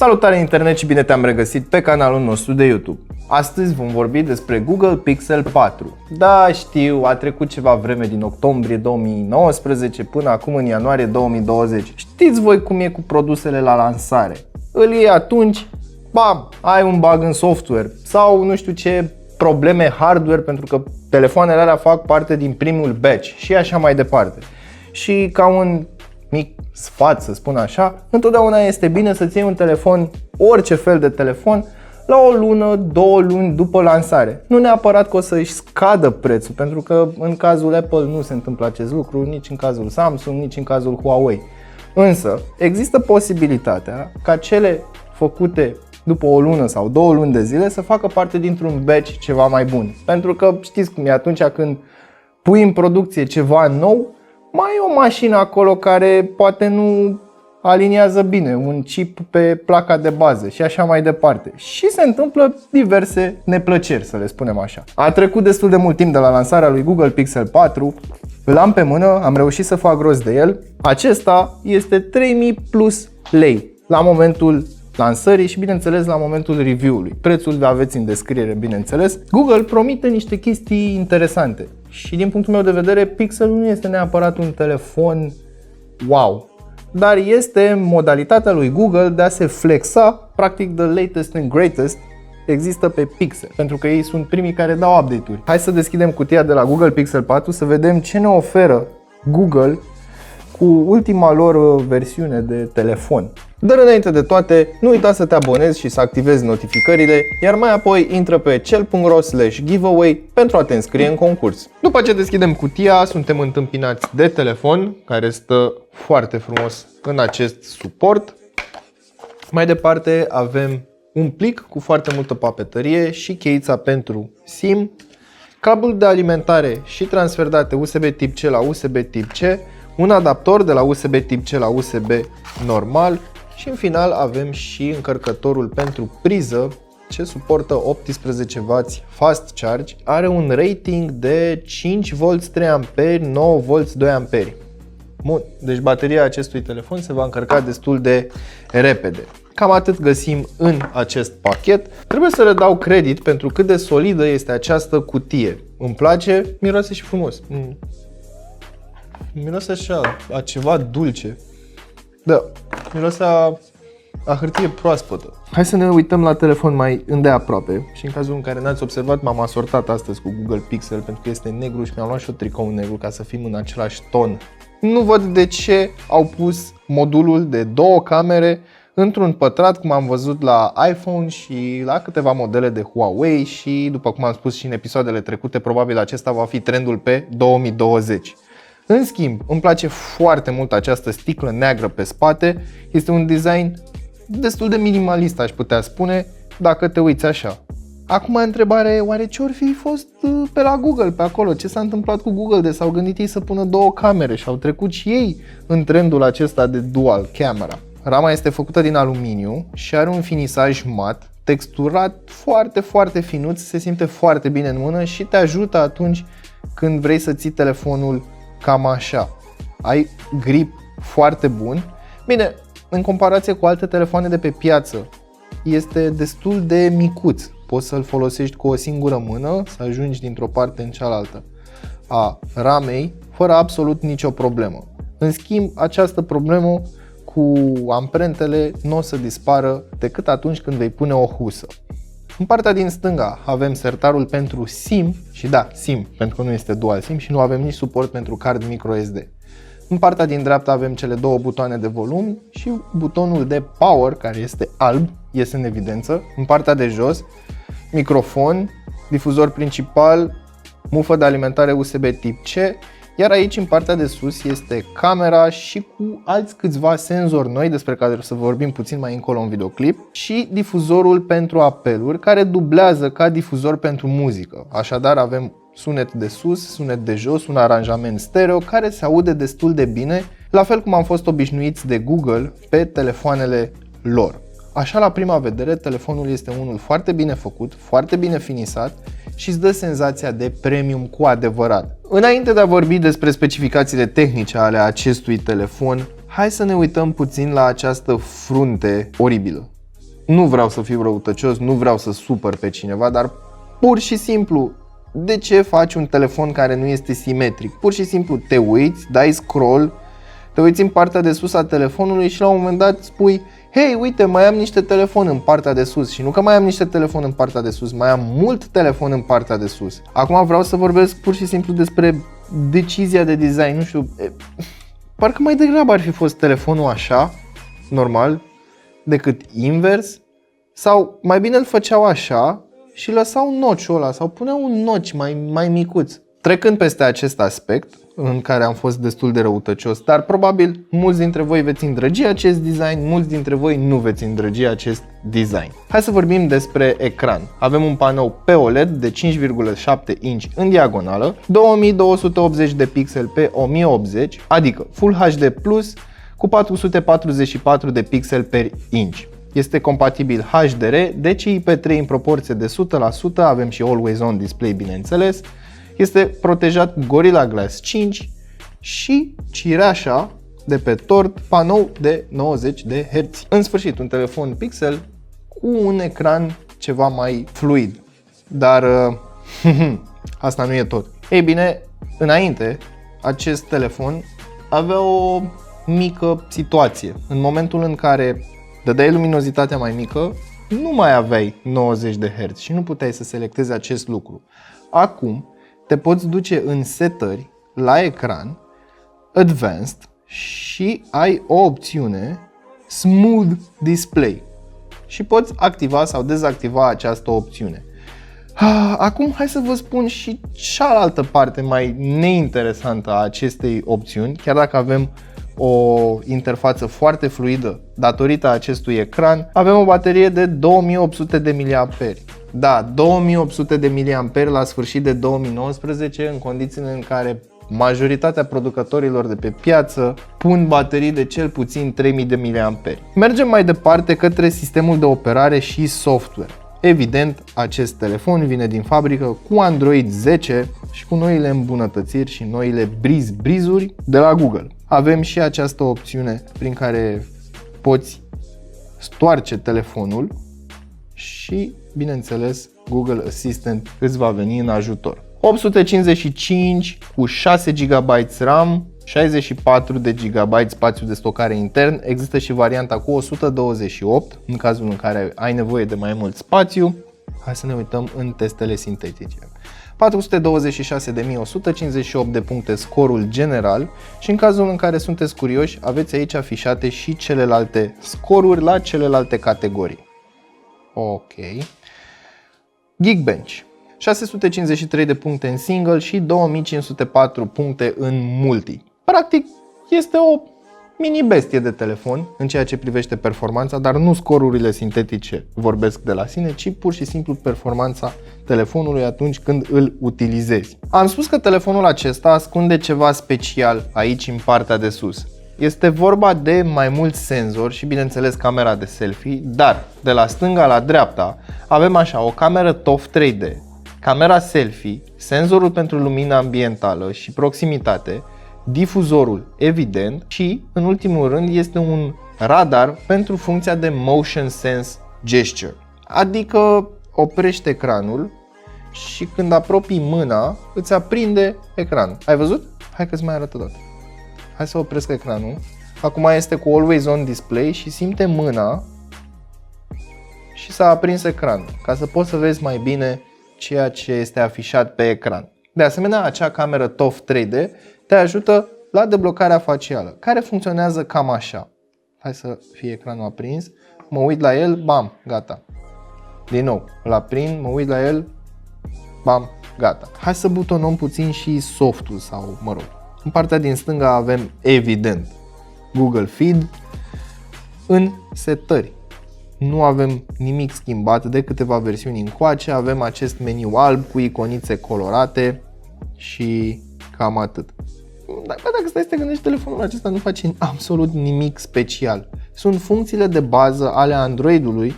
Salutare internet și bine te-am regăsit pe canalul nostru de YouTube. Astăzi vom vorbi despre Google Pixel 4. Da, știu, a trecut ceva vreme din octombrie 2019 până acum în ianuarie 2020. Știți voi cum e cu produsele la lansare. Îl iei atunci, bam, ai un bug în software sau nu știu ce probleme hardware pentru că telefoanele alea fac parte din primul batch și așa mai departe. Și ca un mic sfat, să spun așa, întotdeauna este bine să-ți iei un telefon, orice fel de telefon, la o lună, 2 luni după lansare. Nu neapărat că o să-și scadă prețul, pentru că în cazul Apple nu se întâmplă acest lucru, nici în cazul Samsung, nici în cazul Huawei. Însă, există posibilitatea ca cele făcute după o lună sau 2 luni de zile să facă parte dintr-un batch ceva mai bun. Pentru că știți cum e, atunci când pui în producție ceva nou, mai e o mașină acolo care poate nu aliniază bine un chip pe placa de bază și așa mai departe. Și se întâmplă diverse neplăceri, să le spunem așa. A trecut destul de mult timp de la lansarea lui Google Pixel 4, îl am pe mână, am reușit să fac rost de el. Acesta este 3000 plus lei la momentul lansării și bineînțeles la momentul review-ului. Prețul le aveți în descriere, bineînțeles. Google promite niște chestii interesante și din punctul meu de vedere Pixel nu este neapărat un telefon wow, dar este modalitatea lui Google de a se flexa practic the latest and greatest există pe Pixel, pentru că ei sunt primii care dau update-uri. Hai să deschidem cutia de la Google Pixel 4 să vedem ce ne oferă Google cu ultima lor versiune de telefon. Dar înainte de toate, nu uita să te abonezi și să activezi notificările, iar mai apoi intră pe cel.ro/giveaway pentru a te înscrie în concurs. După ce deschidem cutia, suntem întâmpinați de telefon, care stă foarte frumos în acest suport. Mai departe avem un plic cu foarte multă papeterie și cheița pentru SIM, cablul de alimentare și transfer date USB tip C la USB tip C, un adaptor de la USB tip C la USB normal și în final avem și încărcătorul pentru priză ce suportă 18W fast charge, are un rating de 5V 3A, 9V 2A. Bun, deci bateria acestui telefon se va încărca destul de repede. Cam atât găsim în acest pachet. Trebuie să le dau credit pentru cât de solidă este această cutie. Îmi place, miroase și frumos. Miroase așa, a ceva dulce. Da, miroase a hârtie proaspătă. Hai să ne uităm la telefon mai îndeaproape și în cazul în care n-ați observat, m-am asortat astăzi cu Google Pixel pentru că este negru și mi-am luat și o tricou negru ca să fim în același ton. Nu văd de ce au pus modulul de 2 camere într-un pătrat, cum am văzut la iPhone și la câteva modele de Huawei și, după cum am spus și în episoadele trecute, probabil acesta va fi trendul pe 2020. În schimb, îmi place foarte mult această sticlă neagră pe spate, este un design destul de minimalist, aș putea spune, dacă te uiți așa. Acum întrebarea e, oare ce ori fi fost pe la Google, pe acolo? Ce s-a întâmplat cu Google de s-au gândit ei să pună 2 camere și au trecut și ei în trendul acesta de dual camera? Rama este făcută din aluminiu și are un finisaj mat, texturat foarte finuț, se simte foarte bine în mână și te ajută atunci când vrei să ții telefonul cam așa. Ai grip foarte bun. Bine, în comparație cu alte telefoane de pe piață, este destul de micuț. Poți să-l folosești cu o singură mână, să ajungi dintr-o parte în cealaltă a ramei, fără absolut nicio problemă. În schimb, această problemă cu amprentele nu o să dispară decât atunci când vei pune o husă. În partea din stânga avem sertarul pentru SIM și da, SIM, pentru că nu este dual SIM și nu avem nici suport pentru card microSD. În partea din dreapta avem cele 2 butoane de volum și butonul de power, care este alb, iese în evidență. În partea de jos, microfon, difuzor principal, mufă de alimentare USB tip C, iar aici în partea de sus este camera și cu alți câțiva senzori noi despre care o să vorbim puțin mai încolo în videoclip și difuzorul pentru apeluri care dublează ca difuzor pentru muzică. Așadar avem sunet de sus, sunet de jos, un aranjament stereo care se aude destul de bine, la fel cum am fost obișnuiți de Google pe telefoanele lor. Așa la prima vedere, telefonul este unul foarte bine făcut, foarte bine finisat și îți dă senzația de premium cu adevărat. Înainte de a vorbi despre specificațiile tehnice ale acestui telefon, hai să ne uităm puțin la această frunte oribilă. nu vreau să fiu răutăcios, nu vreau să supăr pe cineva, dar pur și simplu, de ce faci un telefon care nu este simetric? Pur și simplu te uiți, dai scroll, te uiți în partea de sus a telefonului și la un moment dat spui: hei, uite, mai am niște telefon în partea de sus. Și nu că mai am niște telefon în partea de sus, mai am mult telefon în partea de sus. Acum vreau să vorbesc pur și simplu despre decizia de design. Nu știu, parcă mai degrabă ar fi fost telefonul așa, normal, decât invers. Sau mai bine îl făceau așa și lăsau notch-ul ăla sau puneau un notch mai micuț. Trecând peste acest aspect, în care am fost destul de răutăcios, dar probabil mulți dintre voi veți îndrăgi acest design, mulți dintre voi nu veți îndrăgi acest design. Hai să vorbim despre ecran. Avem un panou pe OLED de 5,7 inch în diagonală, 2280 de pixeli pe 1080, adică Full HD Plus cu 444 de pixeli per inch. Este compatibil HDR, DCI-P3 în proporție de 100%, avem și Always On Display, bineînțeles. Este protejat Gorilla Glass 5 și cireașa de pe tort, panou de 90 de Hz. În sfârșit, un telefon Pixel cu un ecran ceva mai fluid. Dar asta nu e tot. Ei bine, înainte, acest telefon avea o mică situație. În momentul în care dădeai luminozitatea mai mică, nu mai aveai 90 de Hz și nu puteai să selectezi acest lucru. Acum te poți duce în setări, la ecran, Advanced și ai o opțiune Smooth Display și poți activa sau dezactiva această opțiune. Acum hai să vă spun și cealaltă parte mai neinteresantă a acestei opțiuni, chiar dacă avem o interfață foarte fluidă datorită acestui ecran, avem o baterie de 2800 de mAh. Da, 2800 de mAh la sfârșit de 2019, în condițiile în care majoritatea producătorilor de pe piață pun baterii de cel puțin 3000 de mAh. Mergem mai departe către sistemul de operare și software. Evident, acest telefon vine din fabrică cu Android 10 și cu noile îmbunătățiri și noile brizuri de la Google. Avem și această opțiune prin care poți stoarce telefonul și, bineînțeles, Google Assistant îți va veni în ajutor. 855 cu 6 GB RAM, 64 de GB spațiu de stocare intern, există și varianta cu 128 în cazul în care ai nevoie de mai mult spațiu. Hai să ne uităm în testele sintetice. 426.158 de puncte scorul general și în cazul în care sunteți curioși, aveți aici afișate și celelalte scoruri la celelalte categorii. Ok. Geekbench. 653 de puncte în single și 2504 puncte în multi. Practic, este o mini bestie de telefon în ceea ce privește performanța, dar nu scorurile sintetice vorbesc de la sine, ci pur și simplu performanța telefonului atunci când îl utilizezi. Am spus că telefonul acesta ascunde ceva special aici în partea de sus. Este vorba de mai mulți senzori și, bineînțeles, camera de selfie, dar de la stânga la dreapta avem așa o cameră TOF 3D, camera selfie, senzorul pentru lumină ambientală și proximitate, difuzorul evident și, în ultimul rând, este un radar pentru funcția de Motion Sense Gesture. Adică oprește ecranul și când apropii mâna, îți aprinde ecranul. Ai văzut? Hai că îți mai arăt o dată. Hai să opresc ecranul. Acum este cu Always On Display și simte mâna și s-a aprins ecranul, ca să poți să vezi mai bine ceea ce este afișat pe ecran. De asemenea, acea cameră TOF 3D te ajută la deblocarea facială, care funcționează cam așa. Hai să fie ecranul aprins, mă uit la el, bam, gata. Din nou, îl aprind, mă uit la el, bam, gata. Hai să butonăm puțin și softul sau, mă rog. În partea din stânga avem, evident, Google Feed. În setări nu avem nimic schimbat de câteva versiuni încoace, avem acest meniu alb cu iconițe colorate și cam atât. Dacă stai să te gândești, telefonul acesta nu face absolut nimic special. Sunt funcțiile de bază ale Android-ului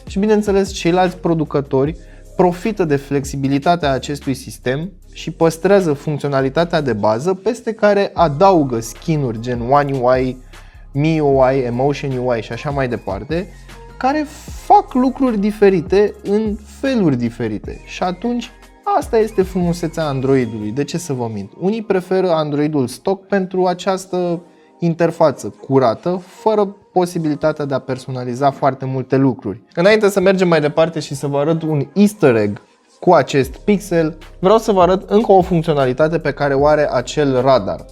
și, bineînțeles, ceilalți producători profită de flexibilitatea acestui sistem și păstrează funcționalitatea de bază, peste care adaugă skin-uri gen One UI, MIUI, Emotion UI și așa mai departe, care fac lucruri diferite în feluri diferite. Și atunci asta este frumusețea Androidului. De ce să vă mint? Unii preferă Androidul stock pentru această interfață curată, fără posibilitatea de a personaliza foarte multe lucruri. Înainte să mergem mai departe și să vă arăt un easter egg cu acest Pixel, vreau să vă arăt încă o funcționalitate pe care o are acel radar.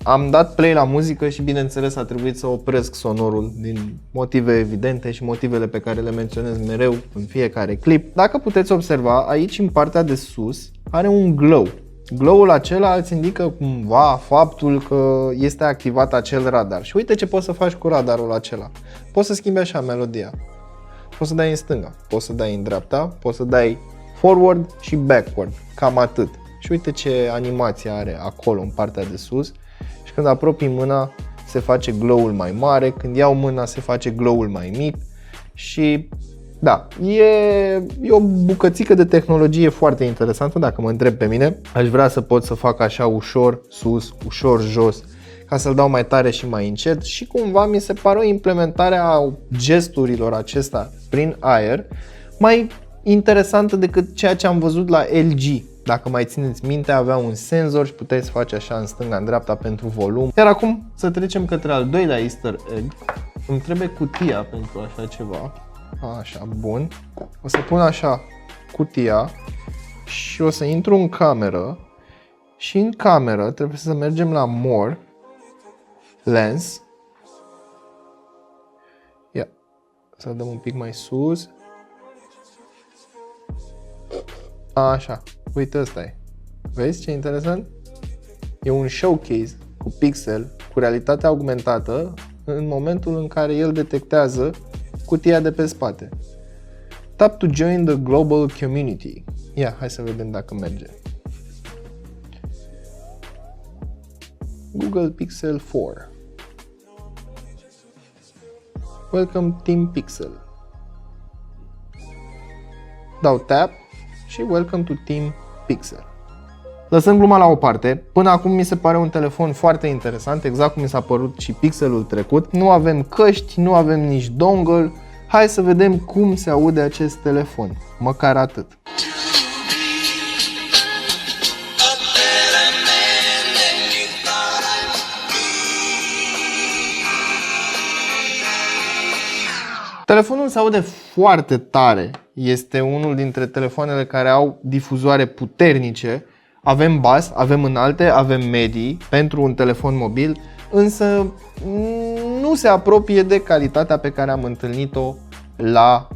Am dat play la muzică și bineînțeles a trebuit să opresc sonorul din motive evidente și motivele pe care le menționez mereu în fiecare clip. Dacă puteți observa, aici în partea de sus are un glow. Glow-ul acela îți indică cumva faptul că este activat acel radar. Și uite ce poți să faci cu radarul acela. Poți să schimbi așa melodia. Poți să dai în stânga, poți să dai în dreapta, poți să dai forward și backward. Cam atât. Și uite ce animație are acolo în partea de sus. Și când apropii mâna se face glow-ul mai mare, când iau mâna se face glow-ul mai mic. Și da, e o bucățică de tehnologie foarte interesantă dacă mă întreb pe mine. Aș vrea să pot să fac așa ușor sus, ușor jos, ca să-l dau mai tare și mai încet și cumva mi se pare o implementare a gesturilor acestea prin aer mai interesantă decât ceea ce am văzut la LG. Dacă mai țineți minte, avea un senzor și puteai să faci așa în stânga, în dreapta pentru volum. Iar acum să trecem către al doilea easter egg. Îmi trebuie cutia pentru așa ceva. Așa, bun. O să pun așa cutia și o să intru în cameră și în cameră trebuie să mergem la More, Lens. Ia, să dăm un pic mai sus. Așa, uite, ăsta e. Vezi ce interesant? E un showcase cu pixel, cu realitate augmentată în momentul în care el detectează cutia de pe spate. Tap to join the global community. Ia, hai să vedem dacă merge. Google Pixel 4. Welcome Team Pixel. Dau tap și Welcome to Team Pixel. Lăsând gluma la o parte, până acum mi se pare un telefon foarte interesant, exact cum mi s-a părut și Pixelul trecut. Nu avem căști, nu avem nici dongle. Hai să vedem cum se aude acest telefon, măcar atât. Telefonul se aude foarte tare, este unul dintre telefoanele care au difuzoare puternice. Avem bas, avem înalte, avem medii pentru un telefon mobil, însă nu se apropie de calitatea pe care am întâlnit-o la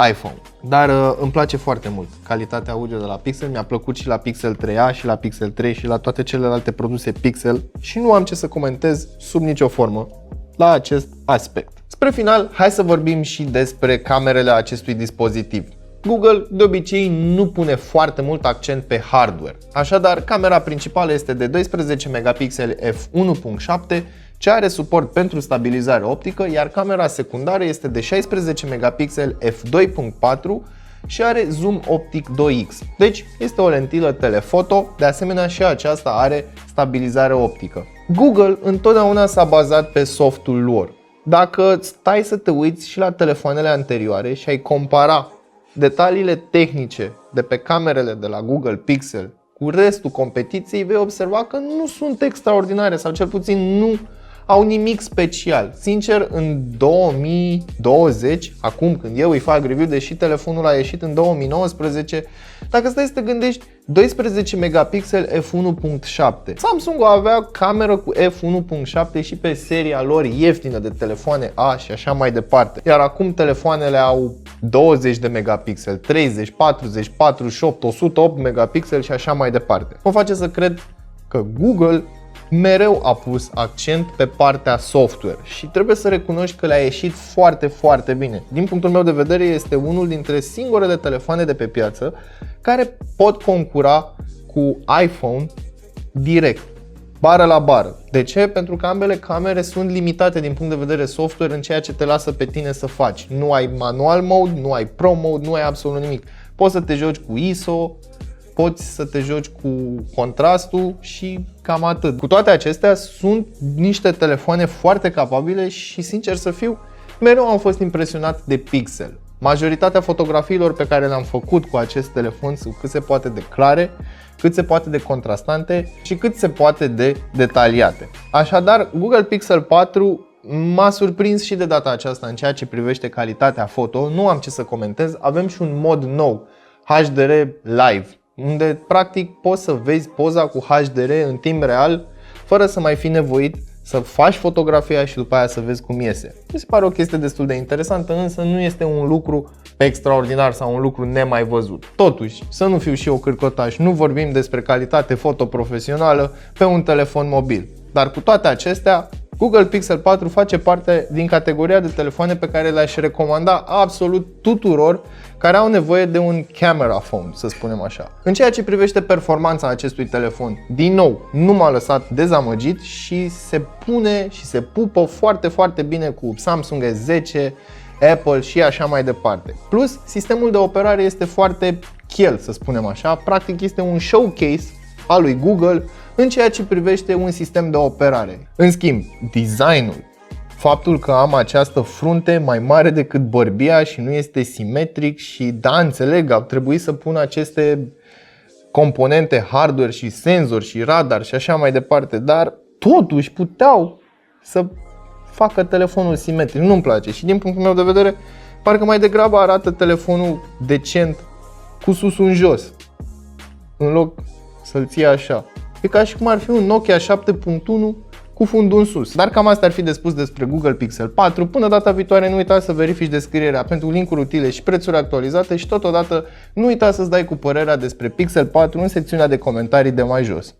iPhone. Dar îmi place foarte mult calitatea audio de la Pixel, mi-a plăcut și la Pixel 3a și la Pixel 3 și la toate celelalte produse Pixel și nu am ce să comentez sub nicio formă la acest aspect. Spre final, hai să vorbim și despre camerele acestui dispozitiv. Google de obicei nu pune foarte mult accent pe hardware. Așadar, camera principală este de 12 megapixeli f1.7, ce are suport pentru stabilizare optică, iar camera secundară este de 16 megapixeli f2.4 și are zoom optic 2x. Deci este o lentilă telefoto, de asemenea și aceasta are stabilizare optică. Google întotdeauna s-a bazat pe softul lor. Dacă stai să te uiți și la telefoanele anterioare și ai compara detaliile tehnice de pe camerele de la Google Pixel cu restul competiției, vei observa că nu sunt extraordinare sau cel puțin nu au nimic special. Sincer, în 2020, acum când eu îi fac review, deși telefonul a ieșit în 2019, dacă stai să te gândești, 12 megapixeli f1.7. Samsung avea cameră cu f1.7 și pe seria lor ieftină de telefoane A și așa mai departe. Iar acum telefoanele au 20 de megapixeli, 30, 40, 48, 108 megapixeli și așa mai departe. Mă face să cred că Google mereu a pus accent pe partea software și trebuie să recunoști că le-a ieșit foarte, foarte bine. Din punctul meu de vedere, este unul dintre singurele telefoane de pe piață care pot concura cu iPhone direct, bară la bară. De ce? Pentru că ambele camere sunt limitate din punct de vedere software în ceea ce te lasă pe tine să faci. Nu ai manual mode, nu ai pro mode, nu ai absolut nimic. Poți să te joci cu ISO, poți să te joci cu contrastul și cam atât. Cu toate acestea, sunt niște telefoane foarte capabile și, sincer să fiu, Mereu am fost impresionat de pixel. Majoritatea fotografiilor pe care le-am făcut cu acest telefon sunt cât se poate de clare, cât se poate de contrastante și cât se poate de detaliate. Așadar, Google Pixel 4 m-a surprins și de data aceasta în ceea ce privește calitatea foto. Nu am ce să comentez, avem și un mod nou, HDR Live, unde practic poți să vezi poza cu HDR în timp real, fără să mai fii nevoit să faci fotografia și după aia să vezi cum iese. Mi se pare o chestie destul de interesantă, însă nu este un lucru extraordinar sau un lucru nemai văzut. Totuși, să nu fiu și eu cârcotaș, nu vorbim despre calitate foto profesională pe un telefon mobil. Dar cu toate acestea, Google Pixel 4 face parte din categoria de telefoane pe care le-aș recomanda absolut tuturor care au nevoie de un camera phone, să spunem așa. În ceea ce privește performanța acestui telefon, din nou, nu m-a lăsat dezamăgit și se pune și se pupă foarte, foarte bine cu Samsung S10, Apple și așa mai departe. Plus, sistemul de operare este foarte chel, să spunem așa, practic este un showcase al lui Google în ceea ce privește un sistem de operare. În schimb, designul, faptul că am această frunte mai mare decât bărbia și nu este simetric și da, înțeleg, au trebuit să pun aceste componente hardware și senzori și radar și așa mai departe, dar totuși puteau să facă telefonul simetric. Nu-mi place și din punctul meu de vedere parcă mai degrabă arată telefonul decent cu susul în jos, în loc să-l ții așa. E ca și cum ar fi un Nokia 7.1 cu fundul în sus. Dar cam asta ar fi de spus despre Google Pixel 4. Până data viitoare, nu uita să verifici descrierea pentru linkuri utile și prețuri actualizate și totodată nu uita să-ți dai cu părerea despre Pixel 4 în secțiunea de comentarii de mai jos.